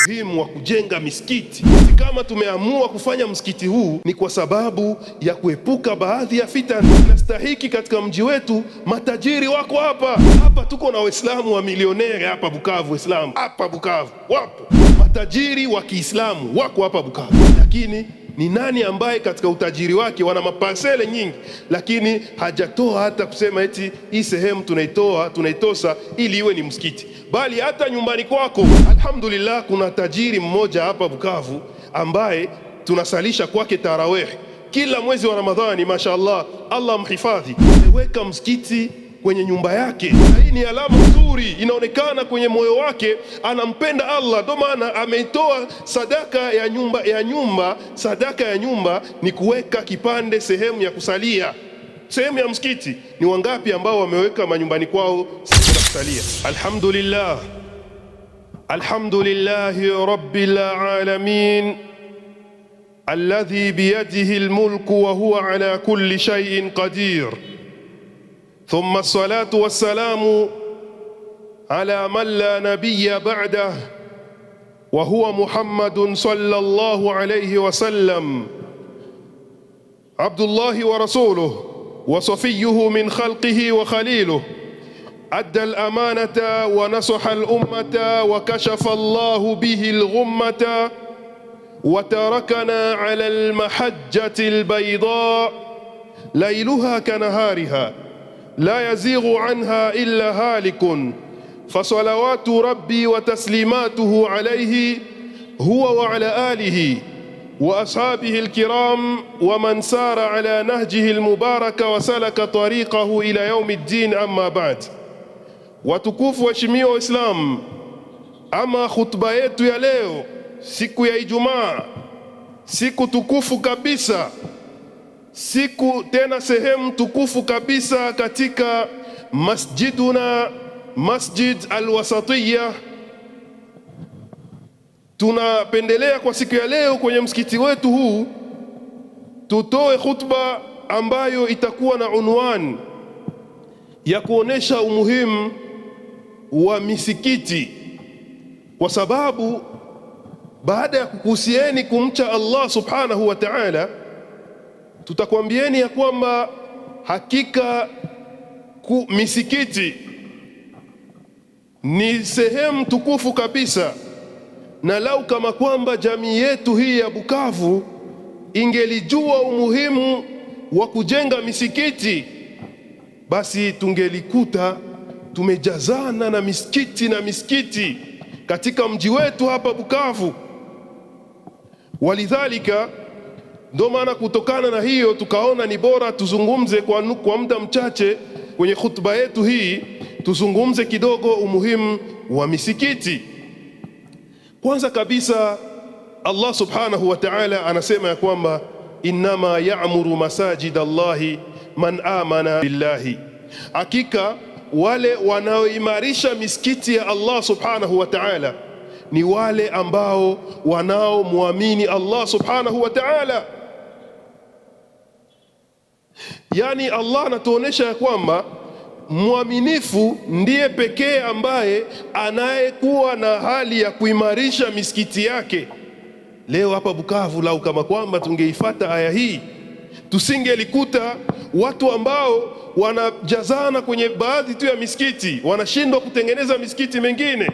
Muhimu wa kujenga misikiti. Kama tumeamua kufanya msikiti huu ni kwa sababu ya kuepuka baadhi ya fitani. Nastahiki katika mji wetu, matajiri wako hapa. Tuko na Waislamu wa milionere hapa Bukavu. Waislamu hapa Bukavu wapo, matajiri wa Kiislamu wako hapa Bukavu, lakini ni nani ambaye katika utajiri wake wana mapasele nyingi, lakini hajatoa hata kusema eti hii sehemu tunaitosa ili iwe ni msikiti, bali hata nyumbani kwako. Alhamdulillah, kuna tajiri mmoja hapa Bukavu ambaye tunasalisha kwake tarawih kila mwezi wa Ramadhani. Mashaallah, Allah mhifadhi, ameweka msikiti kwenye nyumba yake. Hii ni alama nzuri, inaonekana kwenye moyo wake anampenda Allah. Ndio maana ameitoa sadaka ya nyumba. Sadaka ya nyumba ni kuweka kipande sehemu ya kusalia, sehemu ya msikiti. Ni wangapi ambao wameweka manyumbani kwao sehemu ya kusalia? Alhamdulillah, alhamdulillahi rabbil alamin alladhi biyadihi almulku wa huwa ala kulli shay'in qadir. ثم الصلاة والسلام على من لا نبي بعده وهو محمد صلى الله عليه وسلم، عبد الله ورسوله وصفيه من خلقه وخليله، أدى الأمانة ونصح الأمة وكشف الله به الغمة وتركنا على المحجة البيضاء ليلها كنهارها لا يزيغ عنها إلا هالك، فصلوات ربي وتسليماته عليه هو وعلى آله وأصحابه الكرام ومن سار على نهجه المبارك وسلك طريقه إلى يوم الدين. أما بعد، watukufu waheshimiwa Waislamu, ama khutba yetu ya leo, siku ya Ijumaa, siku tukufu kabisa, siku tena sehemu tukufu kabisa katika masjiduna, Masjid Al-Wasatiyya. Tunapendelea kwa siku ya leo kwenye msikiti wetu huu tutoe khutba ambayo itakuwa na unwani ya kuonesha umuhimu wa misikiti, kwa sababu baada ya kukuhusieni kumcha Allah subhanahu wa ta'ala, tutakwambieni ya kwamba hakika misikiti ni sehemu tukufu kabisa, na lau kama kwamba jamii yetu hii ya Bukavu ingelijua umuhimu wa kujenga misikiti, basi tungelikuta tumejazana na misikiti katika mji wetu hapa Bukavu. Walidhalika, ndio maana kutokana na hiyo tukaona ni bora tuzungumze kwa muda mchache kwenye khutba yetu hii, tuzungumze kidogo umuhimu wa misikiti. Kwanza kabisa, Allah subhanahu wa ta'ala anasema ya kwamba innama ya'muru masajid Allahi man amana billahi, hakika wale wanaoimarisha misikiti ya Allah subhanahu wa ta'ala ni wale ambao wanaomwamini Allah subhanahu wa ta'ala. Yani Allah anatuonesha ya kwamba mwaminifu ndiye pekee ambaye anayekuwa na hali ya kuimarisha misikiti yake. Leo hapa Bukavu, lau kama kwamba tungeifuata aya hii, tusingelikuta watu ambao wanajazana kwenye baadhi tu ya misikiti, wanashindwa kutengeneza misikiti mengine.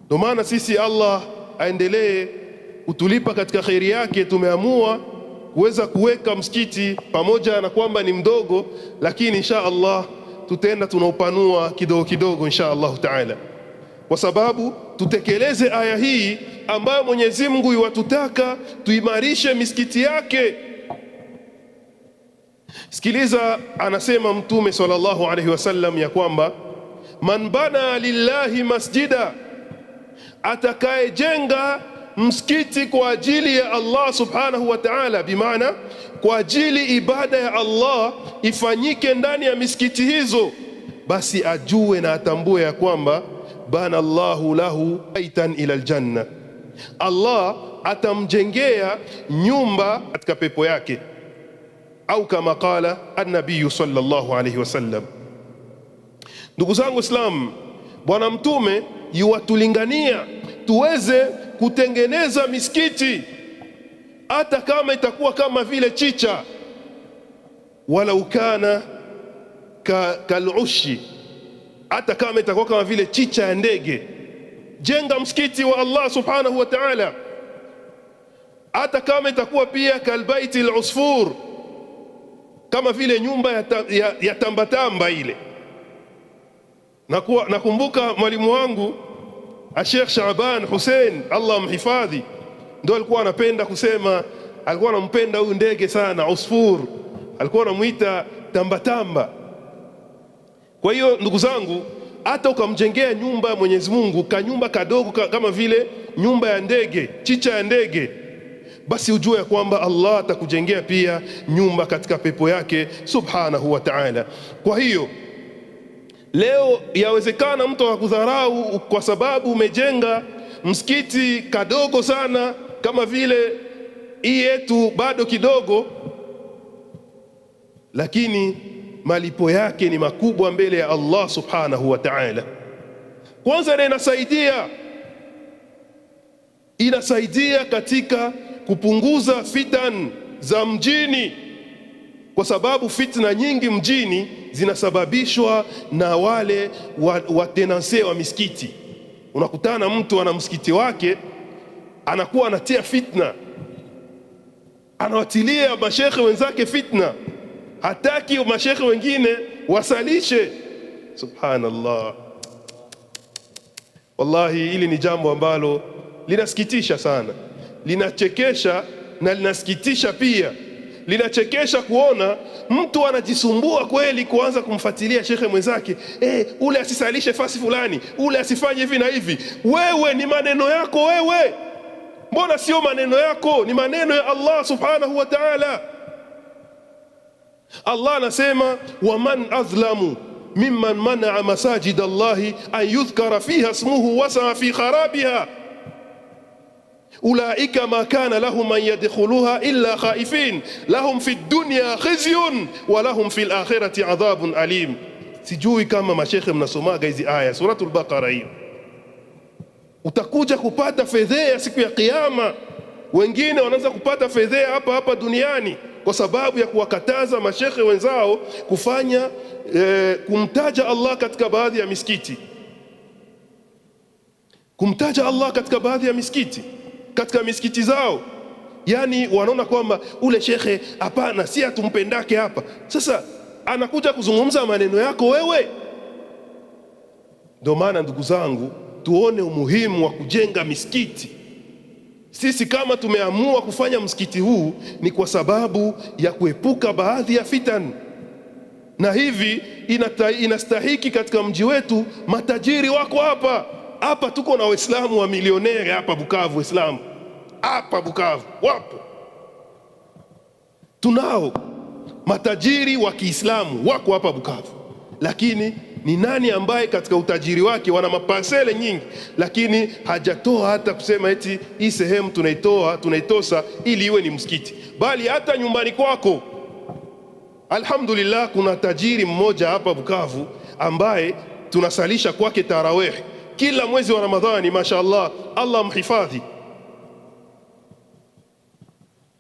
Ndio maana sisi, Allah aendelee kutulipa katika khairi yake, tumeamua kuweza kuweka msikiti, pamoja na kwamba ni mdogo, lakini insha Allah tutaenda tunaupanua kidogo kidogo insha Allah taala, kwa sababu tutekeleze aya hii ambayo Mwenyezi Mungu yuwatutaka tuimarishe misikiti yake. Sikiliza, anasema Mtume sallallahu alaihi wasallam ya kwamba man bana lillahi masjida, atakayejenga msikiti kwa ajili ya Allah subhanahu wa ta'ala, bimaana kwa ajili ibada ya Allah ifanyike ndani ya misikiti hizo, basi ajue na atambue ya kwamba bana Allahu lahu baitan ila aljanna, Allah atamjengea nyumba katika pepo yake, au kama qala an-nabiy sallallahu alayhi wasallam. Ndugu zangu Islam, Bwana Mtume yuwatulingania tuweze kutengeneza misikiti, hata kama itakuwa kama vile chicha, wala ukana kalushi, hata kama itakuwa kama vile chicha ya ndege. Jenga msikiti wa Allah subhanahu wa ta'ala, hata kama itakuwa pia kalbaiti al-usfur, kama vile nyumba ya tambatamba ile. Nakumbuka mwalimu wangu Sheikh Shaaban Hussein, Allah mhifadhi, ndio alikuwa anapenda kusema, alikuwa anampenda huyu ndege sana, usfur, alikuwa anamuita tambatamba. Kwa hiyo ndugu zangu, hata ukamjengea nyumba ya Mwenyezi Mungu, kanyumba kadogo kama vile nyumba ya ndege, chicha ya ndege, basi ujue ya kwamba Allah atakujengea pia nyumba katika pepo yake subhanahu wa ta'ala. Kwa hiyo leo yawezekana mtu akakudharau kwa sababu umejenga msikiti kadogo sana, kama vile hii yetu bado kidogo, lakini malipo yake ni makubwa mbele ya Allah subhanahu wa ta'ala. Kwanza na inasaidia katika kupunguza fitan za mjini, kwa sababu fitna nyingi mjini zinasababishwa na wale watenanse wa misikiti. Unakutana mtu ana msikiti wake, anakuwa anatia fitna, anawatilia mashekhe wenzake fitna, hataki mashekhe wengine wasalishe. Subhanallah, wallahi hili ni jambo ambalo linasikitisha sana, linachekesha na linasikitisha pia. Linachekesha kuona mtu anajisumbua kweli kuanza kumfuatilia shekhe mwenzake, ule asisalishe fasi fulani, ule asifanye hivi na hivi. Wewe ni maneno yako wewe, mbona sio maneno yako? Ni maneno ya Allah subhanahu wa ta'ala. Allah anasema, waman adhlamu mimman manaa masajid Allahi an yudhkara fiha ismuhu wasaa fi kharabiha ulaika ma kana lahum an yadkhuluha illa khaifin lahum fi dunya khizyun wa lahum fil akhirati adhabun alim. Sijui kama mashekhe mnasomaga hizi aya suratul Baqara hiyo, utakuja kupata fedhea siku ya Kiyama. Wengine wanaanza kupata fedhea hapa duniani kwa sababu ya kuwakataza mashekhe wenzao kufanya kumtaja Allah katika baadhi ya misikiti, kumtaja Allah katika baadhi ya misikiti, katika misikiti zao. Yani wanaona kwamba ule shekhe, hapana, si atumpendake hapa. Sasa anakuja kuzungumza maneno yako wewe. Ndio maana ndugu zangu, tuone umuhimu wa kujenga misikiti. Sisi kama tumeamua kufanya msikiti huu ni kwa sababu ya kuepuka baadhi ya fitan, na hivi inastahiki katika mji wetu. Matajiri wako hapa, tuko na Waislamu wa milioneri hapa Bukavu. Waislamu hapa Bukavu wapo, tunao matajiri wa Kiislamu wako hapa Bukavu, lakini ni nani ambaye katika utajiri wake wana mapasele nyingi, lakini hajatoa hata kusema eti hii sehemu tunaitosa ili iwe ni msikiti? Bali hata nyumbani kwako, alhamdulillah, kuna tajiri mmoja hapa Bukavu ambaye tunasalisha kwake tarawih kila mwezi wa Ramadhani, mashaallah, Allah mhifadhi.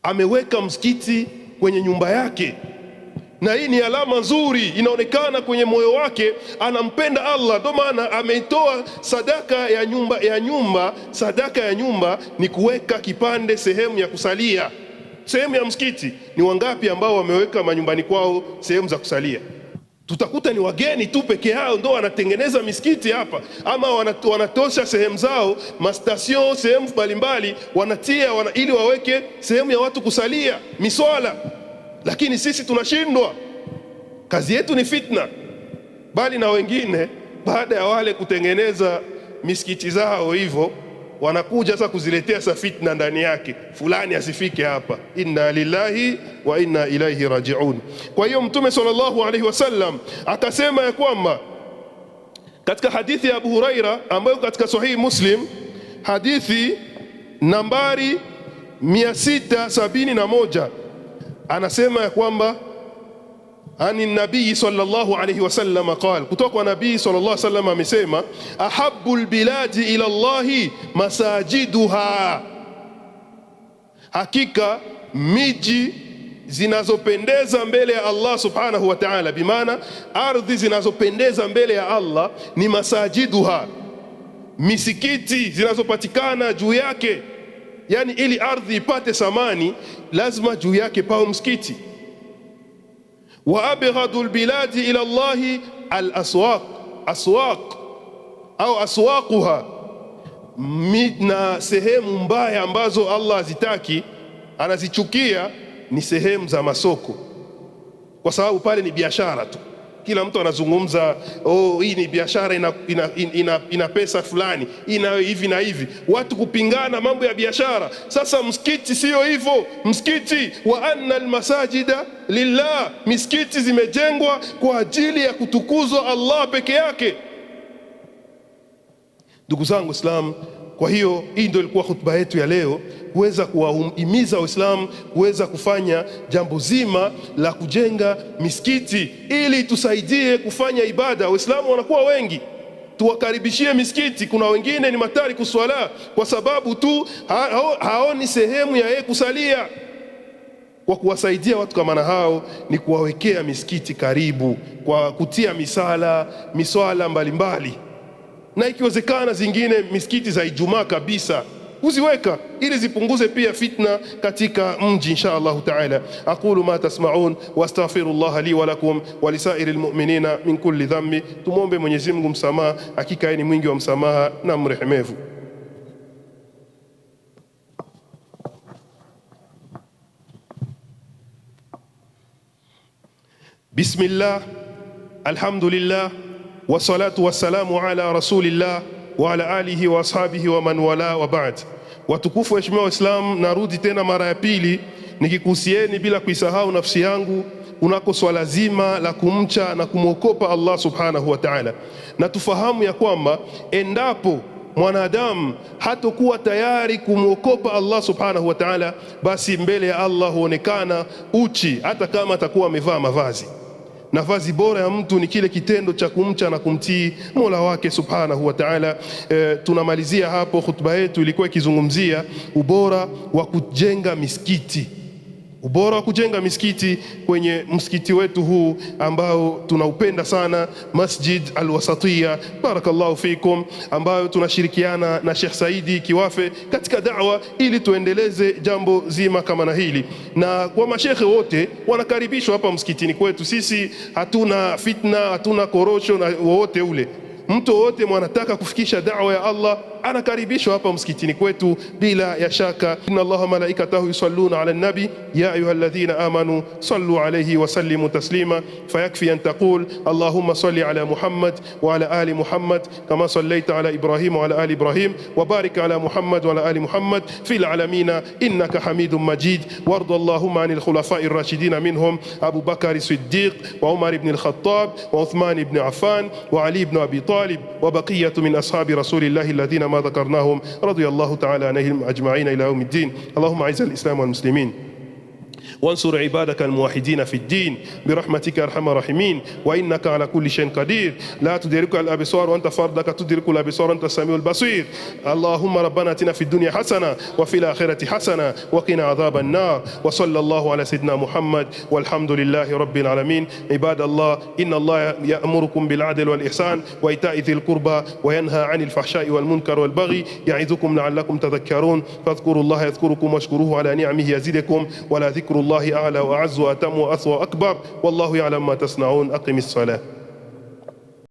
Ameweka msikiti kwenye nyumba yake, na hii ni alama nzuri, inaonekana kwenye moyo wake anampenda Allah. Ndio maana ameitoa sadaka ya nyumba. Sadaka ya nyumba ni kuweka kipande sehemu ya kusalia, sehemu ya msikiti. Ni wangapi ambao wameweka manyumbani kwao sehemu za kusalia? Tutakuta ni wageni tu peke yao ndio wanatengeneza misikiti hapa, ama wanatosha sehemu zao, mastation, sehemu mbalimbali wanatia ili waweke sehemu ya watu kusalia miswala. Lakini sisi tunashindwa, kazi yetu ni fitna. Bali na wengine baada ya wale kutengeneza misikiti zao hivyo, wanakuja sasa kuziletea sa fitna ndani yake, fulani asifike hapa. Inna lillahi wa inna ilaihi rajiun. Kwa hiyo Mtume sallallahu alaihi wasallam akasema ya kwamba katika hadithi ya Abu Huraira ambayo katika Sahih Muslim, hadithi nambari 671, anasema ya kwamba ani nabii sallallahu alayhi wasallam qala, kutoka kwa nabii sallallahu alayhi wasallam amesema, ahabbul biladi ila Allahi masajiduha, hakika miji zinazopendeza mbele ya Allah subhanahu wa ta'ala, bimaana ardhi zinazopendeza mbele ya Allah ni masajiduha, misikiti zinazopatikana juu yake. Yani ili ardhi ipate thamani lazima juu yake pao msikiti. Wa abghadul biladi ila Allahi al aswaq, aswaq au aswaquha, na sehemu mbaya ambazo Allah hazitaki, anazichukia ni sehemu za masoko, kwa sababu pale ni biashara tu. Kila mtu anazungumza, oh, hii ni biashara, ina pesa fulani, ina hivi na hivi, watu kupingana mambo ya biashara. Sasa msikiti sio hivyo. Msikiti, wa anna almasajida lillah, misikiti zimejengwa kwa ajili ya kutukuzwa Allah peke yake. Ndugu zangu Islam, kwa hiyo hii ndio ilikuwa hutuba yetu ya leo, kuweza kuwahimiza Waislamu kuweza kufanya jambo zima la kujenga misikiti ili tusaidie kufanya ibada. Waislamu wanakuwa wengi, tuwakaribishie misikiti. Kuna wengine ni matari kuswala kwa sababu tu haoni sehemu ya yeye kusalia. Kwa kuwasaidia watu kama na hao ni kuwawekea misikiti karibu, kwa kutia miswala mbalimbali, na ikiwezekana zingine misikiti za Ijumaa kabisa kuziweka ili zipunguze pia fitna katika mji, insha Allah taala. Aqulu ma tasma'un wa astaghfirullah li wa lakum wa lisairil mu'minina min kulli dhambi. Tumombe Mwenyezi Mungu msamaha, hakika yeye ni mwingi wa msamaha na mrehemevu. Bismillah, alhamdulillah, wassalatu wassalamu ala rasulillah wa ala alihi wa ashabihi wa man wala wa ba'd. Watukufu waheshimiwa Waislamu, narudi tena mara ya pili nikikuhusieni bila kuisahau nafsi yangu kunako swala zima la kumcha na kumwokopa Allah subhanahu wa ta'ala. Na tufahamu ya kwamba endapo mwanadamu hatakuwa tayari kumwokopa Allah subhanahu wa ta'ala, basi mbele ya Allah huonekana uchi, hata kama atakuwa amevaa mavazi. Nafasi bora ya mtu ni kile kitendo cha kumcha na kumtii Mola wake subhanahu wa ta'ala. Tunamalizia hapo. Hutuba yetu ilikuwa ikizungumzia ubora wa kujenga misikiti, ubora wa kujenga misikiti kwenye msikiti wetu huu ambao tunaupenda sana, Masjid Al-Wasatiyya, barakallahu fikum, ambayo tunashirikiana na Sheikh Saidi Kiwafe katika da'wa ili tuendeleze jambo zima kama na hili. Na kwa mashekhe wote wanakaribishwa hapa msikitini kwetu. Sisi hatuna fitna, hatuna korosho na wowote ule. Mtu wote mwanataka kufikisha da'wa ya Allah anakaribishwa hapa msikitini kwetu bila ya shaka. Inna Allaha malaikatahu yusalluna ala nabi ya ayyuhalladhina amanu sallu alayhi wa sallimu taslima. Fayakfi an taqul Allahumma salli ala Muhammad wa ala ali Muhammad kama sallaita ala Ibrahim wa ala ali Ibrahim wa barik ala Muhammad wa ala ali Muhammad fil alamina innaka Hamidum Majid. Warda Allahumma anil khulafa'i ar-rashidin minhum Abu Bakr as-Siddiq wa Umar ibn al-Khattab wa Uthman ibn Affan wa Ali ibn Abi Talib wa baqiyatu min ashabi rasulillahi alladhina ما ذكرناهم رضي الله تعالى عنهم أجمعين إلى يوم الدين. اللهم أعز الإسلام والمسلمين وانصر عبادك الموحدين في الدين برحمتك أرحم الراحمين، وإنك على كل شيء قدير. لا تدرك الأبصار وأنت فردك تدرك الأبصار وأنت السميع البصير. اللهم ربنا آتنا في الدنيا حسنة وفي الآخرة حسنة وقنا عذاب النار. وصلى الله على سيدنا محمد والحمد لله رب العالمين. عباد الله، إن الله يأمركم بالعدل والإحسان وإيتاء ذي القربى وينهى عن الفحشاء والمنكر والبغي يعظكم لعلكم تذكرون. فاذكروا الله يذكركم واشكروه على نعمه يزدكم ولا ذكر الله أعلى وأعز وأتم وأثوى أكبر. والله يعلم ما تصنعون. أقم الصلاة.